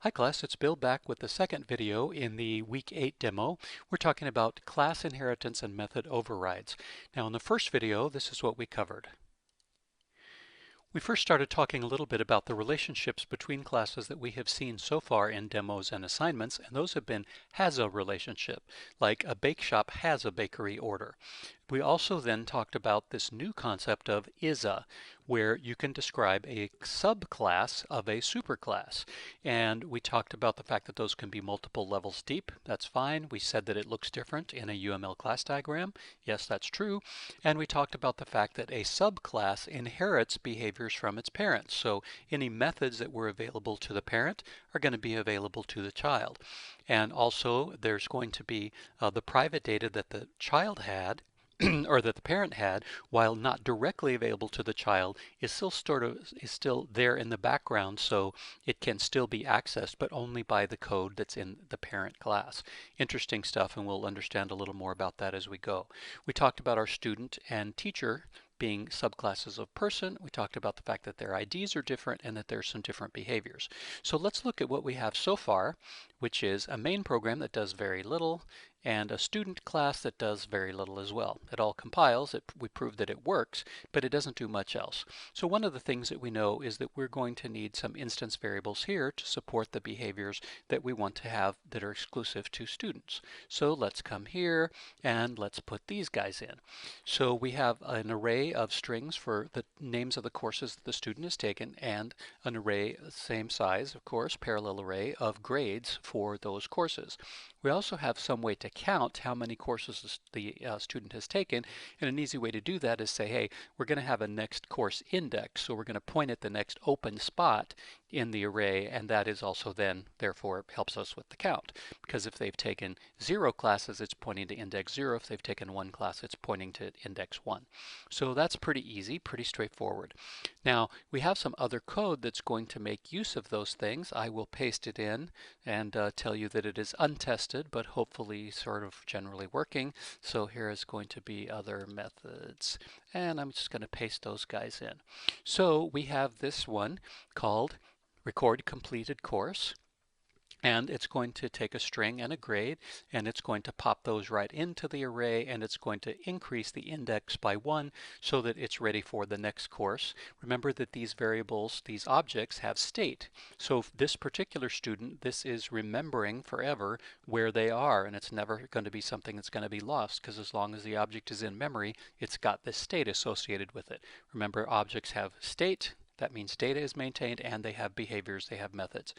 Hi class, it's Bill back with the second video in the week 8 demo. We're talking about class inheritance and method overrides. Now in the first video, this is what we covered. We first started talking a little bit about the relationships between classes that we have seen so far in demos and assignments, and those have been has a relationship, like a bake shop has a bakery order. We also then talked about this new concept of is-a, where you can describe a subclass of a superclass. And we talked about the fact that those can be multiple levels deep. That's fine. We said that it looks different in a UML class diagram. Yes, that's true. And we talked about the fact that a subclass inherits behaviors from its parents. So any methods that were available to the parent are going to be available to the child. And also there's going to be the private data that the child had or that the parent had, while not directly available to the child, is still there in the background, so it can still be accessed, but only by the code that's in the parent class. Interesting stuff, and we'll understand a little more about that as we go. We talked about our student and teacher being subclasses of person. We talked about the fact that their IDs are different and that there's some different behaviors. So let's look at what we have so far, which is a main program that does very little and a student class that does very little as well. It all compiles, we proved that it works, but it doesn't do much else. So one of the things that we know is that we're going to need some instance variables here to support the behaviors that we want to have that are exclusive to students. So let's come here and let's put these guys in. So we have an array of strings for the names of the courses that the student has taken and an array, same size of course, parallel array of grades for those courses. We also have some way to count how many courses the student has taken, and an easy way to do that is say, hey, we're going to have a next course index, so we're going to point at the next open spot in the array, and that is also then therefore helps us with the count, because if they've taken 0 classes, it's pointing to index 0. If they've taken 1 class, it's pointing to index 1. So that's pretty easy, pretty straightforward. Now we have some other code that's going to make use of those things. I will paste it in and tell you that it is untested, but hopefully sort of generally working. So here is going to be other methods, and I'm just going to paste those guys in. So we have this one called record completed course. And it's going to take a string and a grade, and it's going to pop those right into the array, and it's going to increase the index by 1 so that it's ready for the next course. Remember that these variables, these objects, have state. So this particular student, this is remembering forever where they are, and it's never going to be something that's going to be lost, because as long as the object is in memory, it's got this state associated with it. Remember, objects have state. That means data is maintained and they have behaviors, they have methods.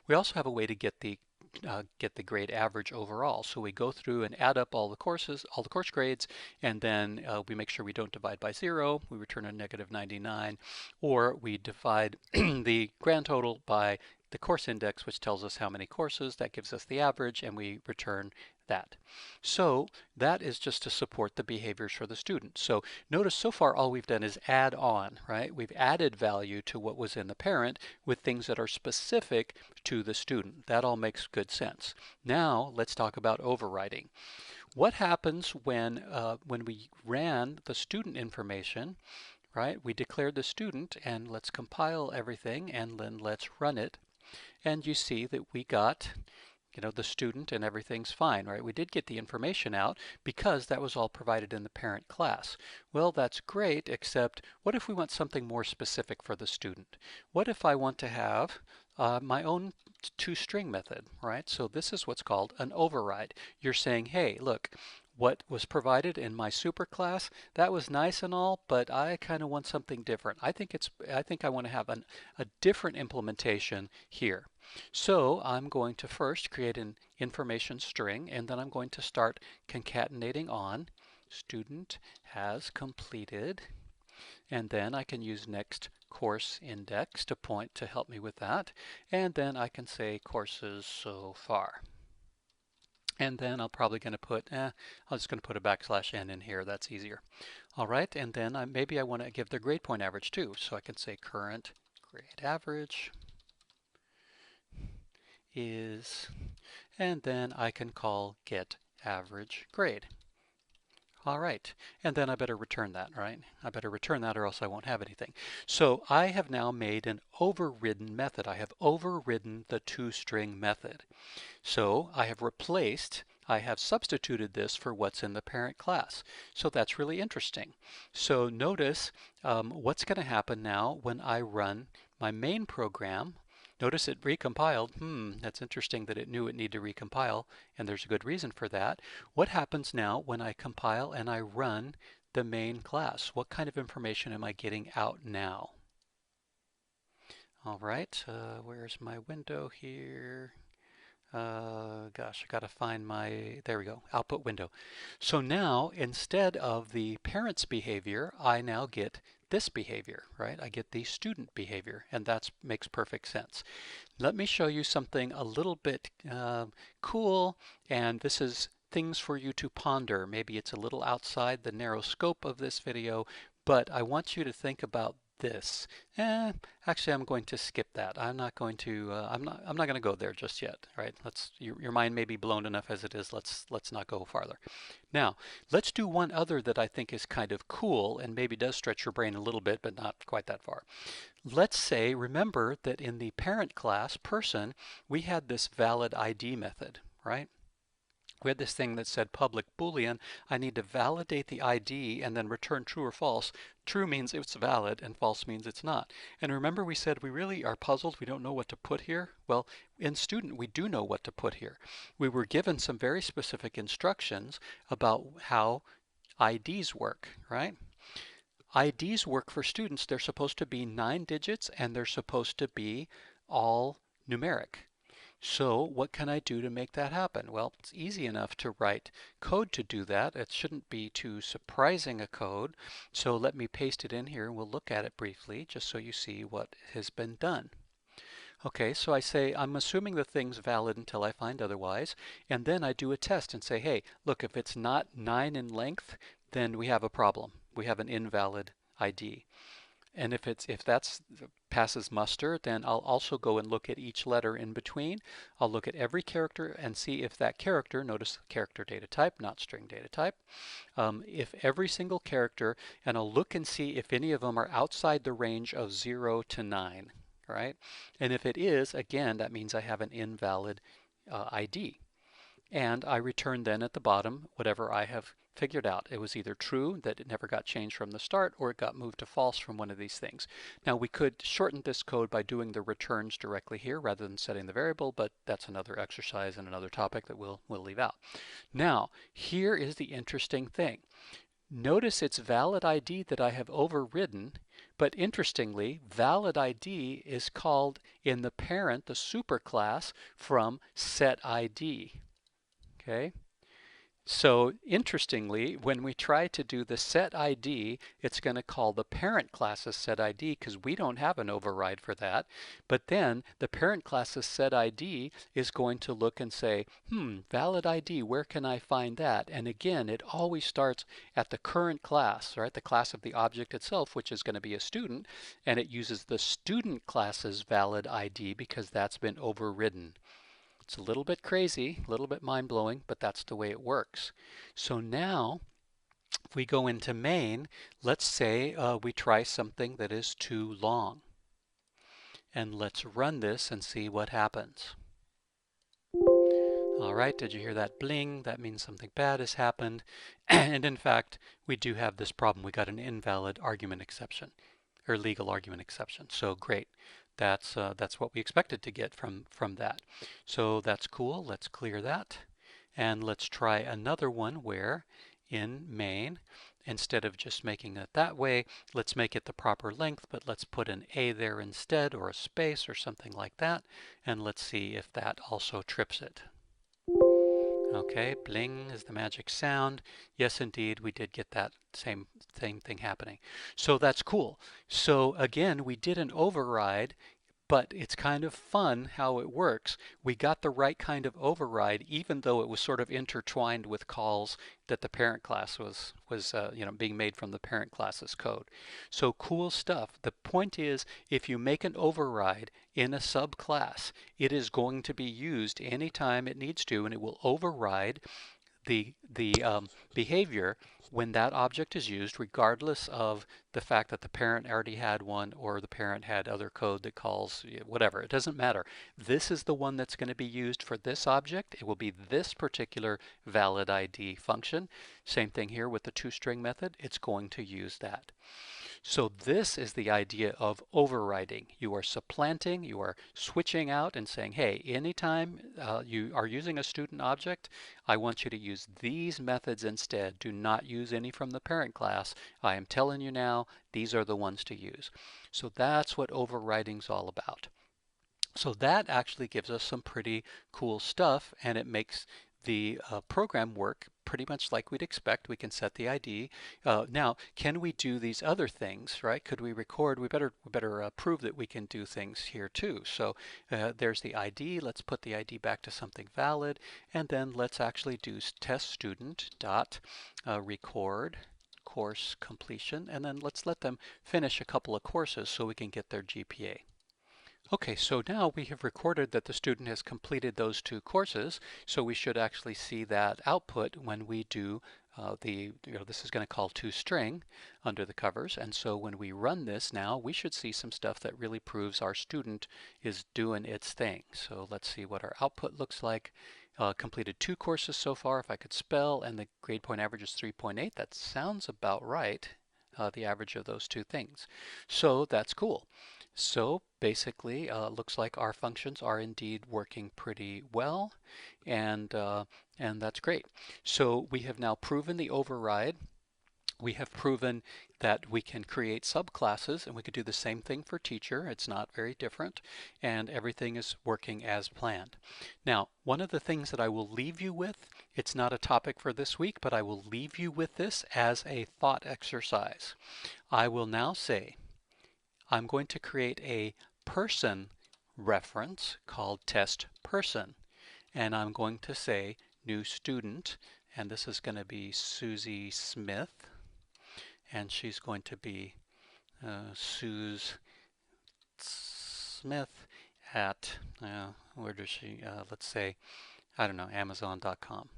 We also have a way to get the grade average overall. So we go through and add up all the courses, all the course grades, and then we make sure we don't divide by 0. We return a negative 99, or we divide the grand total by the course index, which tells us how many courses. That gives us the average, and we return that. So that is just to support the behaviors for the student. So notice so far all we've done is add on, right? We've added value to what was in the parent with things that are specific to the student. That all makes good sense. Now let's talk about overriding. What happens when we ran the student information, right? We declared the student, and let's compile everything, and then let's run it. And you see that we got the student and everything's fine, right? We did get the information out because that was all provided in the parent class. Well, that's great, except what if we want something more specific for the student? What if I want to have my own toString method, right? So this is what's called an override. You're saying, hey, look, what was provided in my superclass, that was nice and all, but I kind of want something different. I think I want to have a different implementation here. So I'm going to first create an information string, and then I'm going to start concatenating on student has completed, and then I can use next course index to help me with that, and then I can say courses so far. And then I'm probably going to put, I'm just going to put a \n in here. That's easier. All right, and then maybe I want to give the grade point average too. So I can say current grade average is, and then I can call get average grade. All right, and then I better return that, right? I better return that or else I won't have anything. So I have now made an overridden method. I have overridden the toString method. So I have substituted this for what's in the parent class. So that's really interesting. So notice what's going to happen now when I run my main program. Notice it recompiled. That's interesting that it knew it needed to recompile, and there's a good reason for that. What happens now when I compile and I run the main class? What kind of information am I getting out now? All right, where's my window here? Gosh, I got to find there we go, output window. So now, instead of the parent's behavior, I now get this behavior, right? I get the student behavior, and that makes perfect sense. Let me show you something a little bit cool, and this is things for you to ponder. Maybe it's a little outside the narrow scope of this video, but I want you to think about this. Actually, I'm going to skip that. I'm not going to. I'm not going to go there just yet. Right? Your mind may be blown enough as it is. Let's not go farther. Now, let's do one other that I think is kind of cool and maybe does stretch your brain a little bit, but not quite that far. Let's say, remember that in the parent class person, we had this valid ID method, right? We had this thing that said public Boolean. I need to validate the ID and then return true or false. True means it's valid and false means it's not. And remember we said we really are puzzled. We don't know what to put here. Well, in student we do know what to put here. We were given some very specific instructions about how IDs work, right? IDs work for students. They're supposed to be 9 digits and they're supposed to be all numeric. So what can I do to make that happen? Well, it's easy enough to write code to do that. It shouldn't be too surprising a code. So let me paste it in here and we'll look at it briefly just so you see what has been done. Okay, so I say I'm assuming the thing's valid until I find otherwise, and then I do a test and say, hey, look, if it's not 9 in length, then we have a problem. We have an invalid ID. And if that's passes muster, then I'll also go and look at each letter in between. I'll look at every character and see if that character, notice character data type, not string data type, if every single character, and I'll look and see if any of them are outside the range of 0 to 9, right? And if it is, again, that means I have an invalid ID. And I return then at the bottom whatever I have figured out. It was either true, that it never got changed from the start, or it got moved to false from one of these things. Now we could shorten this code by doing the returns directly here rather than setting the variable, but that's another exercise and another topic that we'll leave out. Now, here is the interesting thing. Notice it's valid ID that I have overridden, but interestingly, valid ID is called in the parent, the superclass, from setID. Okay, so interestingly, when we try to do the setID, it's going to call the parent class's setID because we don't have an override for that. But then the parent class's setID is going to look and say, valid ID, where can I find that? And again, it always starts at the current class, right? The class of the object itself, which is going to be a student, and it uses the student class's valid ID because that's been overridden. It's a little bit crazy, a little bit mind-blowing, but that's the way it works. So now, if we go into main, let's say we try something that is too long. And let's run this and see what happens. All right, did you hear that bling? That means something bad has happened. And in fact, we do have this problem. We got an invalid argument exception, or legal argument exception. So great. That's what we expected to get from that. So that's cool. Let's clear that. And let's try another one where in main, instead of just making it that way, let's make it the proper length, but let's put an A there instead, or a space or something like that. And let's see if that also trips it. Okay, bling is the magic sound. Yes, indeed, we did get that same thing happening. So that's cool. So again, we did an override, but it's kind of fun how it works. We got the right kind of override, even though it was sort of intertwined with calls that the parent class was being made from the parent class's code. So cool stuff. The point is, if you make an override in a subclass, it is going to be used anytime it needs to, and it will override the behavior when that object is used, regardless of the fact that the parent already had one or the parent had other code that calls whatever. It doesn't matter. This is the one that's going to be used for this object. It will be this particular valid ID function. Same thing here with the toString method. It's going to use that. So this is the idea of overriding. You are supplanting, you are switching out and saying, hey, anytime you are using a student object, I want you to use these methods instead. Do not use any from the parent class. I am telling you now, these are the ones to use. So that's what overriding is all about. So that actually gives us some pretty cool stuff, and it makes the program work pretty much like we'd expect. We can set the ID. Now, can we do these other things, right? Could we record? We better prove that we can do things here too. So there's the ID. Let's put the ID back to something valid, and then let's actually do test student dot record course completion, and then let's let them finish a couple of courses so we can get their GPA. Okay, so now we have recorded that the student has completed those 2 courses, so we should actually see that output when we do this is going to call toString under the covers, and so when we run this now, we should see some stuff that really proves our student is doing its thing. So let's see what our output looks like. Completed 2 courses so far, if I could spell, and the grade point average is 3.8. That sounds about right, the average of those 2 things. So that's cool. So basically, looks like our functions are indeed working pretty well, and that's great. So we have now proven the override. We have proven that we can create subclasses, and we could do the same thing for teacher. It's not very different, and everything is working as planned. Now, one of the things that I will leave you with, it's not a topic for this week, but I will leave you with this as a thought exercise. I will now say, I'm going to create a person reference called test person, and I'm going to say new student, and this is going to be Susie Smith, and she's going to be Suze Smith at where does she let's say, I don't know, Amazon.com.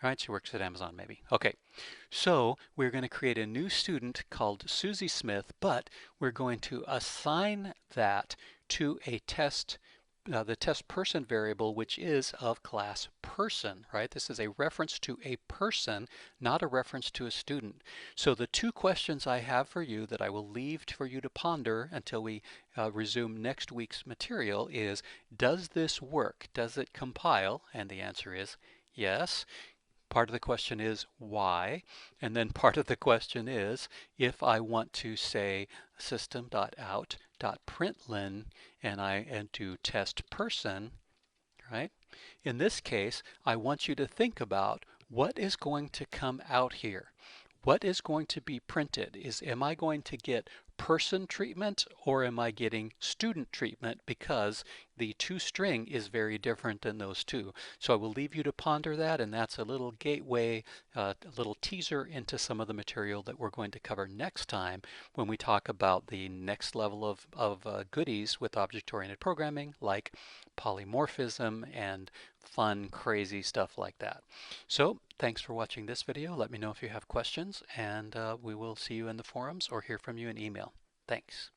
All right, she works at Amazon maybe. Okay, so we're going to create a new student called Susie Smith, but we're going to assign that to a test, the test person variable, which is of class person, right? This is a reference to a person, not a reference to a student. So the 2 questions I have for you that I will leave for you to ponder until we resume next week's material is, does this work? Does it compile? And the answer is yes. Part of the question is why, and then part of the question is if I want to say system.out.println and do test person, right? In this case, I want you to think about what is going to come out here. What is going to be printed? Am I going to get person treatment or am I getting student treatment, because the toString is very different than those 2. So I will leave you to ponder that, and that's a little gateway, a little teaser into some of the material that we're going to cover next time when we talk about the next level of goodies with object-oriented programming, like polymorphism and fun, crazy stuff like that. So thanks for watching this video. Let me know if you have questions, and we will see you in the forums or hear from you in email. Thanks.